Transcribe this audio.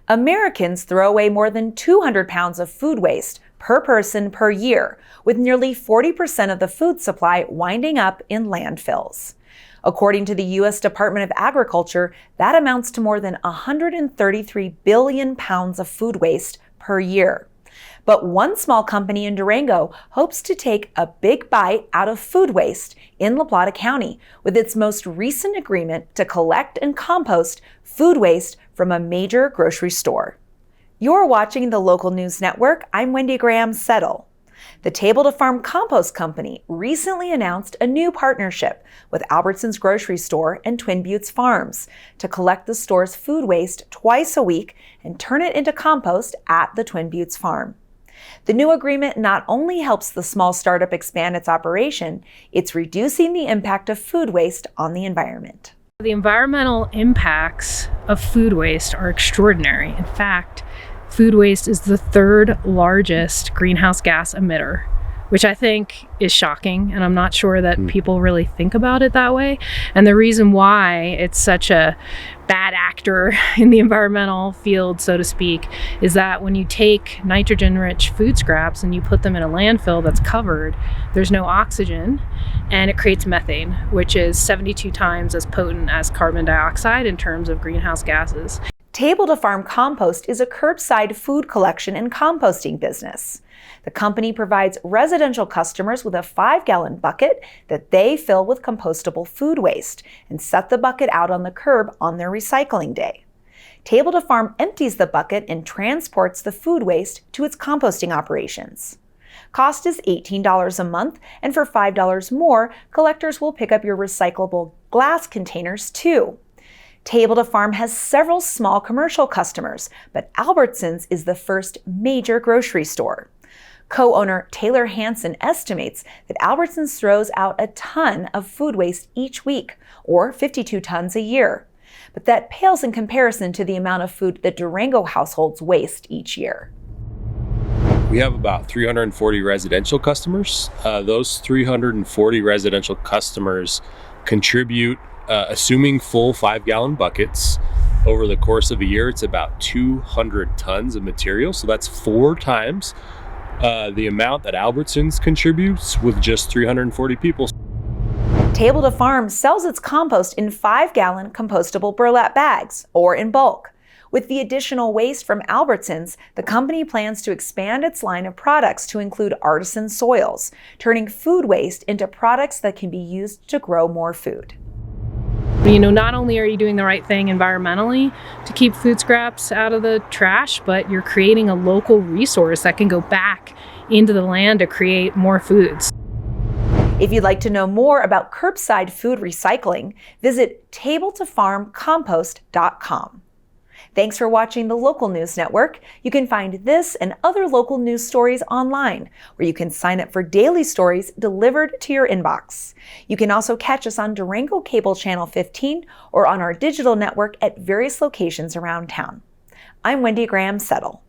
Americans throw away more than 200 pounds of food waste per person per year, with nearly 40% of the food supply winding up in landfills. According to the U.S. Department of Agriculture, that amounts to more than 133 billion pounds of food waste per year. But one small company in Durango hopes to take a big bite out of food waste in La Plata County with its most recent agreement to collect and compost food waste from a major grocery store. You're watching the Local News Network. I'm Wendy Graham-Settle. The Table to Farm Compost Company recently announced a new partnership with Albertson's grocery store and Twin Buttes Farms to collect the store's food waste twice a week and turn it into compost at the Twin Buttes farm. The new agreement not only helps the small startup expand its operation, it's reducing the impact of food waste on the environment. The environmental impacts of food waste are extraordinary. In fact, food waste is the third largest greenhouse gas emitter, which I think is shocking, and I'm not sure that people really think about it that way. And the reason why it's such a bad actor in the environmental field, so to speak, is that when you take nitrogen-rich food scraps and you put them in a landfill that's covered, there's no oxygen, and it creates methane, which is 72 times as potent as carbon dioxide in terms of greenhouse gases. Table to Farm Compost is a curbside food collection and composting business. The company provides residential customers with a 5-gallon bucket that they fill with compostable food waste and set the bucket out on the curb on their recycling day. Table to Farm empties the bucket and transports the food waste to its composting operations. Cost is $18 a month, and for $5 more, collectors will pick up your recyclable glass containers too. Table to Farm has several small commercial customers, but Albertson's is the first major grocery store. Co-owner Taylor Hansen estimates that Albertson's throws out a ton of food waste each week, or 52 tons a year. But that pales in comparison to the amount of food that Durango households waste each year. We have about 340 residential customers. Those 340 residential customers contribute, assuming full 5-gallon buckets, over the course of a year, it's about 200 tons of material. So that's 4 times the amount that Albertsons contributes with just 340 people. Table to Farm sells its compost in 5-gallon compostable burlap bags or in bulk. With the additional waste from Albertsons, the company plans to expand its line of products to include artisan soils, turning food waste into products that can be used to grow more food. You know, not only are you doing the right thing environmentally to keep food scraps out of the trash, but you're creating a local resource that can go back into the land to create more foods. If you'd like to know more about curbside food recycling, visit tabletofarmcompost.com. Thanks for watching the Local News Network. You can find this and other local news stories online, where you can sign up for daily stories delivered to your inbox. You can also catch us on Durango Cable Channel 15 or on our digital network at various locations around town. I'm Wendy Graham-Settle.